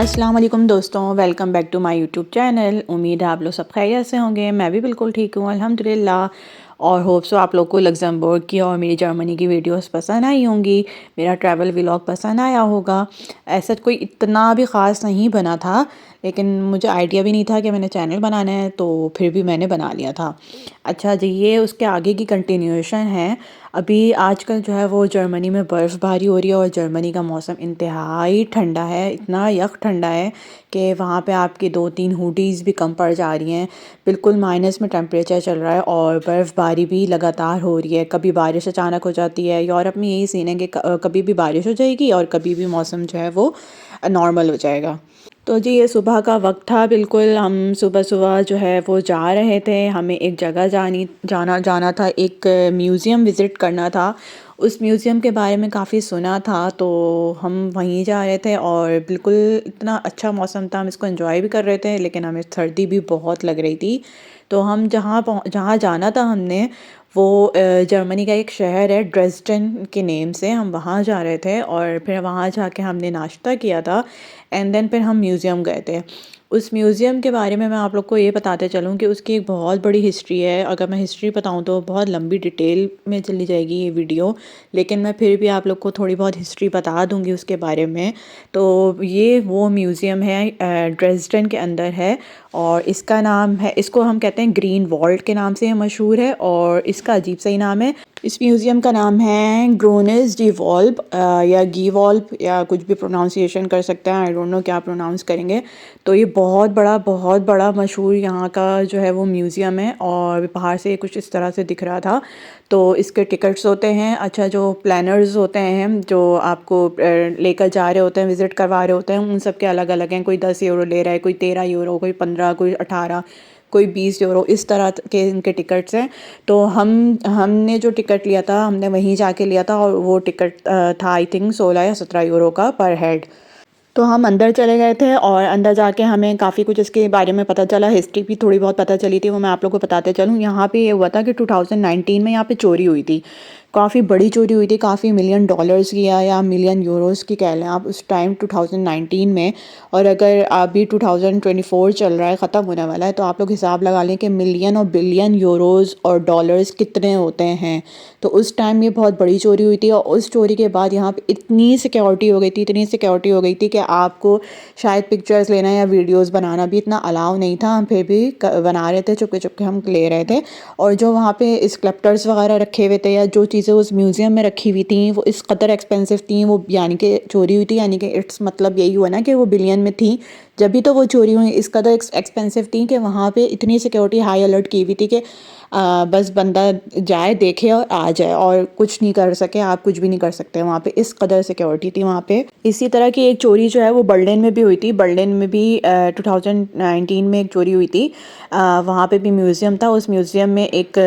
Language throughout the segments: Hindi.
अस्सलाम वालेकुम दोस्तों, welcome back to my YouTube channel. उम्मीद है आप लोग सब खैरियत से होंगे। मैं भी बिल्कुल ठीक हूँ अल्हम्दुलिल्लाह। और होप सो आप लोग को लग्जमबर्ग की और मेरी जर्मनी की वीडियोस पसंद आई होंगी, मेरा ट्रैवल व्लॉग पसंद आया होगा। ऐसा कोई इतना भी ख़ास नहीं बना था, लेकिन मुझे आइडिया भी नहीं था कि मैंने चैनल बनाना है, तो फिर भी मैंने बना लिया था। अच्छा जी, ये उसके आगे की कंटिन्यूएशन है। अभी आजकल जो है वो जर्मनी में बर्फ़बारी हो रही है और जर्मनी का मौसम इंतहाई ठंडा है, इतना यक ठंडा है कि वहाँ पे आपकी 2-3 हुडीज़ भी कम पड़ जा रही हैं। बिल्कुल माइनस में टेम्परेचर चल रहा है और बर्फ़बारी भी लगातार हो रही है। कभी बारिश अचानक हो जाती है। यूरोप में यही सीन है कि कभी भी बारिश हो जाएगी और कभी भी मौसम जो है वो नॉर्मल हो जाएगा। तो जी ये सुबह का वक्त था, बिल्कुल हम सुबह-सुबह जो है वो जा रहे थे। हमें एक जगह जाना था, एक म्यूज़ियम विज़िट करना था। उस म्यूज़ियम के बारे में काफ़ी सुना था, तो हम वहीं जा रहे थे और बिल्कुल इतना अच्छा मौसम था, हम इसको एन्जॉय भी कर रहे थे, लेकिन हमें सर्दी भी बहुत लग रही थी। तो हम जहाँ जाना था हमने, वो जर्मनी का एक शहर है ड्रेस्डन के नेम से, हम वहाँ जा रहे थे और फिर वहाँ जाके हमने नाश्ता किया था एंड देन फिर हम म्यूज़ियम गए थे। उस म्यूज़ियम के बारे में मैं आप लोग को ये बताते चलूँ कि उसकी एक बहुत बड़ी हिस्ट्री है। अगर मैं हिस्ट्री बताऊँ तो बहुत लंबी डिटेल में चली जाएगी ये वीडियो, लेकिन मैं फिर भी आप लोग को थोड़ी बहुत हिस्ट्री बता दूँगी उसके बारे में। तो ये वो म्यूज़ियम है, ड्रेस्डन के अंदर है और इसका नाम है, इसको हम कहते हैं ग्रीन वॉल्ट के नाम से ये मशहूर है और इसका अजीब सा ही नाम है। इस म्यूज़ियम का नाम है ग्रोनेस डी वॉल्ब या गी वॉल्ब या कुछ भी प्रोनाउंसिएशन कर सकते हैं, आई डोंट नो क्या प्रोनाउंस करेंगे। तो ये बहुत बड़ा मशहूर यहाँ का जो है वो म्यूज़ियम है और बाहर से कुछ इस तरह से दिख रहा था। तो इसके टिकट्स होते हैं, अच्छा जो प्लानर्स होते हैं जो आपको लेकर जा रहे होते हैं, विज़िट करवा रहे होते हैं, उन सब के अलग-अलग हैं। कोई 10 यूरो ले रहा है, कोई 13 यूरो, कोई 15, कोई 18, कोई 20 यूरो, इस तरह के इनके टिकट्स हैं। तो हमने जो टिकट लिया था, हमने वहीं जाके लिया था और वो टिकट था आई थिंक 16 या 17 यूरो का पर हेड। तो हम अंदर चले गए थे और अंदर जाके हमें काफ़ी कुछ इसके बारे में पता चला, हिस्ट्री भी थोड़ी बहुत पता चली थी, वो मैं आप लोगों को बताते चलूँ। यहाँ पे ये हुआ था कि 2019 में यहाँ पे चोरी हुई थी, काफ़ी बड़ी चोरी हुई थी, काफ़ी मिलियन डॉलर्स की या मिलियन यूरोस की कह लें आप उस टाइम 2019 में। और अगर अभी 2024 चल रहा है, ख़त्म होने वाला है, तो आप लोग हिसाब लगा लें कि मिलियन और बिलियन यूरोस और डॉलर्स कितने होते हैं। तो उस टाइम ये बहुत बड़ी चोरी हुई थी और उस चोरी के बाद यहाँ पे इतनी सिक्योरिटी हो गई थी, इतनी सिक्योरिटी हो गई थी कि आपको शायद पिक्चर्स लेना या वीडियोस बनाना भी इतना अलाउ नहीं था। हम फिर भी बना रहे थे, चुपके चुपके हम ले रहे थे। और जो वहाँ पे स्कल्पचर्स वगैरह रखे हुए थे या जो चीज़ें उस म्यूज़ियम में रखी हुई थी वो इस कदर एक्सपेंसिव थी, वो यानी कि चोरी हुई थी, यानी कि इट्स मतलब यही हुआ ना कि वो बिलियन में थी, जब भी तो वो चोरी हुई इस कदर एक्सपेंसिव थी कि वहाँ पे इतनी सिक्योरिटी हाई अलर्ट की हुई थी कि बस बंदा जाए, देखे और आ जाए और कुछ नहीं कर सके, आप कुछ भी नहीं कर सकते वहाँ पे, इस कदर सिक्योरिटी थी वहाँ पे। इसी तरह की एक चोरी जो है वो बर्लिन में भी हुई थी। बर्लिन में भी 2019 में एक चोरी हुई थी। वहाँ पे भी म्यूज़ियम था, उस म्यूज़ियम में एक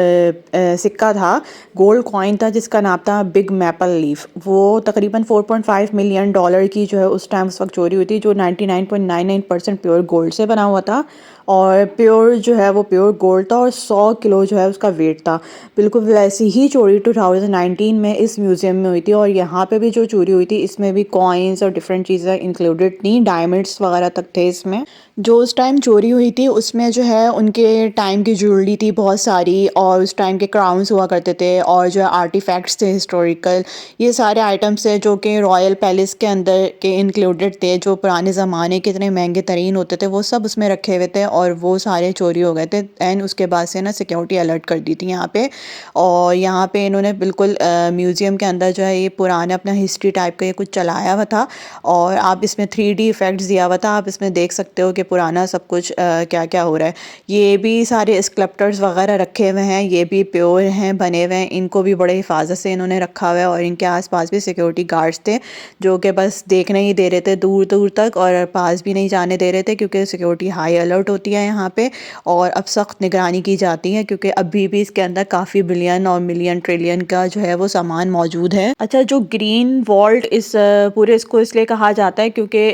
सिक्का था, गोल्ड कॉइन था जिसका नाम था बिग मैपल लीफ। वो तकरीबन 4.5 मिलियन डॉलर की जो है उस टाइम उस वक्त चोरी हुई थी, जो 99.99% प्योर गोल्ड से बना हुआ था और प्योर जो है वो प्योर गोल्ड था और 100 किलो जो है उसका वेट था। बिल्कुल वैसी ही चोरी 2019 में इस म्यूज़ियम में हुई थी और यहाँ पे भी जो चोरी हुई थी इसमें भी कॉइन्स और डिफरेंट चीज़ें इंक्लूडेड थी, डायमंड्स वगैरह तक थे इसमें। जो उस टाइम चोरी हुई थी उसमें जो है उनके टाइम की ज्वेलरी थी बहुत सारी और उस टाइम के क्राउन्स हुआ करते थे और जो है आर्टिफैक्ट्स थे हिस्टोरिकल, ये सारे आइटम्स थे जो कि रॉयल पैलेस के अंदर के इंक्लूडेड थे, जो पुराने ज़माने के इतने महंगे तरीन होते थे वो सब उसमें रखे हुए थे और वो सारे चोरी हो गए थे। एंड उसके बाद से ना सिक्योरिटी अलर्ट कर दी थी यहाँ पे। और यहाँ पे इन्होंने बिल्कुल म्यूज़ियम के अंदर जो है ये पुराना अपना हिस्ट्री टाइप का ये कुछ चलाया हुआ था और आप इसमें 3D इफ़ेक्ट्स दिया हुआ था, आप इसमें देख सकते हो कि पुराना सब कुछ क्या क्या हो रहा है। ये भी सारे स्कल्पचर्स वगैरह रखे हुए हैं, ये भी प्योर हैं, बने हुए हैं, इनको भी बड़े हिफाजत से इन्होंने रखा हुआ है और इनके आसपास भी सिक्योरिटी गार्ड्स थे जो कि बस देखने ही दे रहे थे दूर दूर तक और पास भी नहीं जाने दे रहे थे क्योंकि सिक्योरिटी हाई अलर्ट होती होती है यहाँ पे, और अब सख्त निगरानी की जाती है क्योंकि अभी भी इसके अंदर काफ़ी बिलियन और मिलियन ट्रिलियन का जो है वो सामान मौजूद है। अच्छा, जो ग्रीन वॉल्ट इस पूरे इसको इसलिए कहा जाता है क्योंकि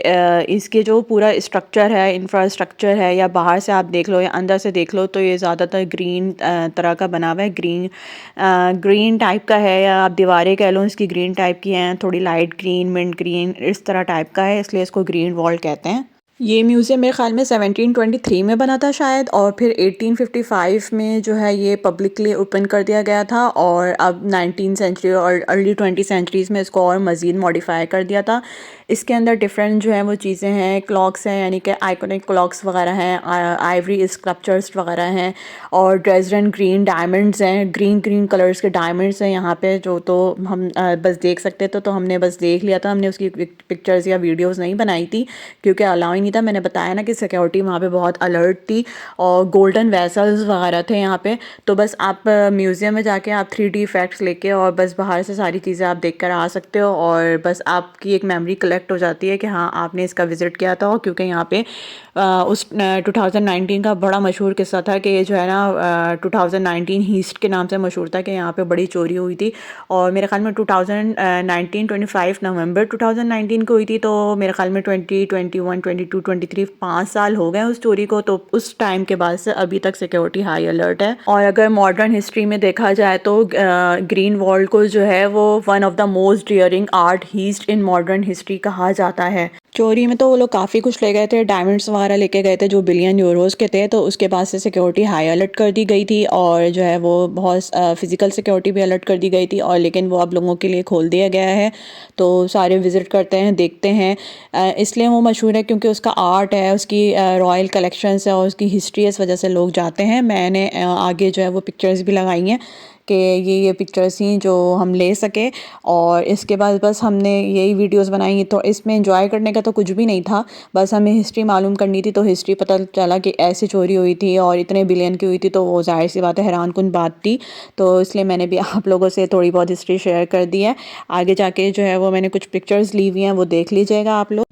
इसके जो पूरा स्ट्रक्चर है, इंफ्रास्ट्रक्चर है, या बाहर से आप देख लो या अंदर से देख लो तो ये ज़्यादातर ग्रीन तरह का बना हुआ है। ग्रीन टाइप का है, या आप दीवारें कह लो इसकी ग्रीन टाइप की हैं, थोड़ी लाइट ग्रीन, मिंट ग्रीन, इस तरह टाइप का है, इसलिए इसको ग्रीन वॉल्ट कहते हैं। ये म्यूज़ियम मेरे ख़्याल में 1723 में बना था शायद, और फिर 1855 में जो है ये पब्लिकली ओपन कर दिया गया था, और अब 19th सेंचुरी और अर्ली 20th सेंचुरीज़ में इसको और मज़ीद मॉडिफाई कर दिया था। इसके अंदर डिफरेंट जो है वो चीज़ें हैं, क्लॉक्स हैं, यानी कि आइकॉनिक क्लॉक्स वगैरह हैं, आइवरी स्कल्पचर्स वगैरह हैं, और ड्रेसडन ग्रीन डायमंड्स हैं, ग्रीन ग्रीन कलर्स के डायमंड्स हैं यहाँ पे, जो तो हम बस देख सकते थे, तो हमने बस देख लिया था, हमने उसकी पिक्चर्स या वीडियोज़ नहीं बनाई थी क्योंकि अलाउ नहीं था। मैंने बताया ना कि सिक्योरिटी वहाँ पे बहुत अलर्ट थी, और गोल्डन वेसल्स वगैरह थे यहाँ पे। तो बस आप म्यूज़ियम में जाके आप 3D इफ़ेक्ट्स लेके और बस बाहर से सारी चीज़ें आप देख कर आ सकते हो, और बस आपकी एक मेमोरी कलेक्ट हो जाती है कि हाँ आपने इसका विज़िट किया था। क्योंकि यहाँ पे उस 2019 का बड़ा मशहूर किस्सा था कि ये जो है ना 2019 हीस्ट के नाम से मशहूर था कि यहाँ पे बड़ी चोरी हुई थी, और मेरे ख्याल में 25 नवंबर 2019 को हुई थी। तो मेरे ख्याल में 2021 22 23 5 साल हो गए उस चोरी को। तो उस टाइम के बाद से अभी तक सिक्योरिटी हाई अलर्ट है। और अगर मॉडर्न हिस्ट्री में देखा जाए तो ग्रीन वॉल को जो है वो one of the most daring art heist in modern history कहा जाता है। चोरी में तो वो लोग काफ़ी कुछ ले गए थे, डायमंड्स वगैरह लेके गए थे जो बिलियन यूरोज़ के थे, तो उसके बाद से सिक्योरिटी हाई अलर्ट कर दी गई थी, और जो है वो बहुत फ़िज़िकल सिक्योरिटी भी अलर्ट कर दी गई थी, और लेकिन वो अब लोगों के लिए खोल दिया गया है। तो सारे विज़िट करते हैं, देखते हैं, इसलिए वो मशहूर है क्योंकि उसका आर्ट है, उसकी रॉयल कलेक्शंस है, और उसकी हिस्ट्री है, इस वजह से लोग जाते हैं। मैंने आगे जो है वो पिक्चर्स भी लगाई हैं कि ये पिक्चर्स ही जो हम ले सके, और इसके बाद बस हमने यही वीडियोस बनाई। तो इसमें एंजॉय करने का तो कुछ भी नहीं था, बस हमें हिस्ट्री मालूम करनी थी। तो हिस्ट्री पता चला कि ऐसे चोरी हुई थी और इतने बिलियन की हुई थी, तो वो जाहिर सी बात है हैरान कुन बात थी। तो इसलिए मैंने भी आप लोगों से थोड़ी बहुत हिस्ट्री शेयर कर दी है। आगे जाके जो है वो मैंने कुछ पिक्चर्स ली हुई हैं, वो देख लीजिएगा आप लोग।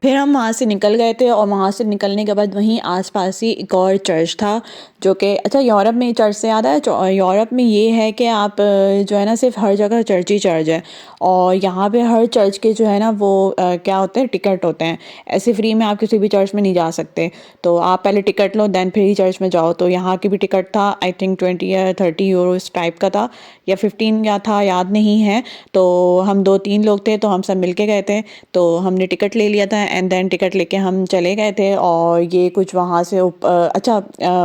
फिर हम वहाँ से निकल गए थे, और वहाँ से निकलने के बाद वहीं आसपास ही एक और चर्च था जो कि, अच्छा यूरोप में चर्च से याद है, यूरोप में ये है कि आप जो है ना सिर्फ हर जगह चर्च ही चर्च है, और यहाँ पे हर चर्च के जो है ना वो क्या होते हैं, टिकट होते हैं। ऐसे फ्री में आप किसी भी चर्च में नहीं जा सकते, तो आप पहले टिकट लो देन फिर ही चर्च में जाओ। तो यहाँ की भी टिकट था, आई थिंक 20 या 30 यूरोस टाइप का था, या 15 या था, याद नहीं है। तो हम 2-3 लोग थे, तो हम सब मिल के गए थे, तो हमने टिकट ले लिया था, एंड देन टिकट लेके हम चले गए थे। और ये कुछ वहाँ से अच्छा,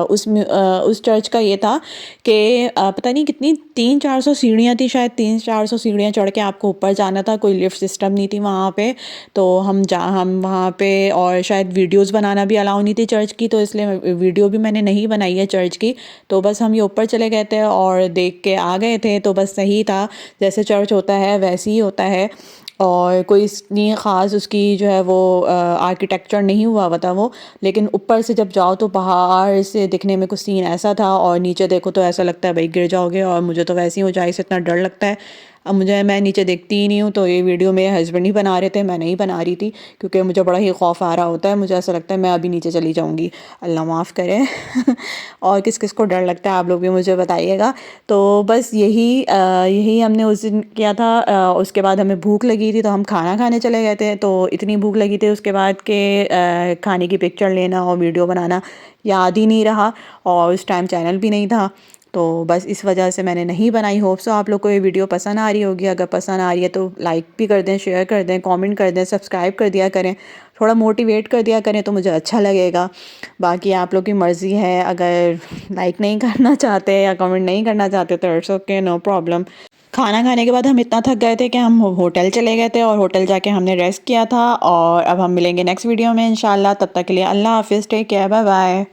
उस चर्च का ये था कि पता नहीं कितनी 300-400 सीढ़ियाँ थी, शायद 300-400 सीढ़ियाँ चढ़ के आपको ऊपर जाना था, कोई लिफ्ट सिस्टम नहीं थी वहाँ पे। तो हम वहाँ पे, और शायद वीडियोस बनाना भी अलाउ नहीं थी चर्च की, तो इसलिए वीडियो भी मैंने नहीं बनाई है चर्च की। तो बस हम ये ऊपर चले गए थे और देख के आ गए थे, तो बस सही था, जैसे चर्च होता है वैसे ही होता है, और कोई इतनी ख़ास उसकी जो है वो आर्किटेक्चर नहीं हुआ था वो। लेकिन ऊपर से जब जाओ तो बाहर से दिखने में कुछ सीन ऐसा था, और नीचे देखो तो ऐसा लगता है भाई गिर जाओगे, और मुझे तो वैसे ही ऊंचाई से इतना डर लगता है। अब मैं नीचे देखती ही नहीं हूँ, तो ये वीडियो मेरे हस्बैंड ही बना रहे थे, मैं नहीं बना रही थी, क्योंकि मुझे बड़ा ही खौफ आ रहा होता है, मुझे ऐसा लगता है मैं अभी नीचे चली जाऊँगी, अल्लाह माफ़ करे। और किस किस को डर लगता है आप लोग भी मुझे बताइएगा। तो बस यही हमने उस दिन किया था। उसके बाद हमें भूख लगी थी, तो हम खाना खाने चले गए थे। तो इतनी भूख लगी थी उसके बाद के खाने की पिक्चर लेना और वीडियो बनाना याद ही नहीं रहा, और उस टाइम चैनल भी नहीं था, तो बस इस वजह से मैंने नहीं बनाई। होप सो आप लोग को ये वीडियो पसंद आ रही होगी। अगर पसंद आ रही है तो लाइक भी कर दें, शेयर कर दें, कमेंट कर दें, सब्सक्राइब कर दिया करें, थोड़ा मोटिवेट कर दिया करें तो मुझे अच्छा लगेगा। बाकी आप लोग की मर्ज़ी है, अगर लाइक नहीं करना चाहते या कमेंट नहीं करना चाहते तो इट्स ओके, नो प्रॉब्लम। खाना खाने के बाद हम इतना थक गए थे कि हम होटल चले गए थे, और होटल जाके हमने रेस्ट किया था। और अब हम मिलेंगे नेक्स्ट वीडियो में इंशाल्लाह, तब तक के लिए अल्लाह हाफिज़, टेक केयर, बाय बाय।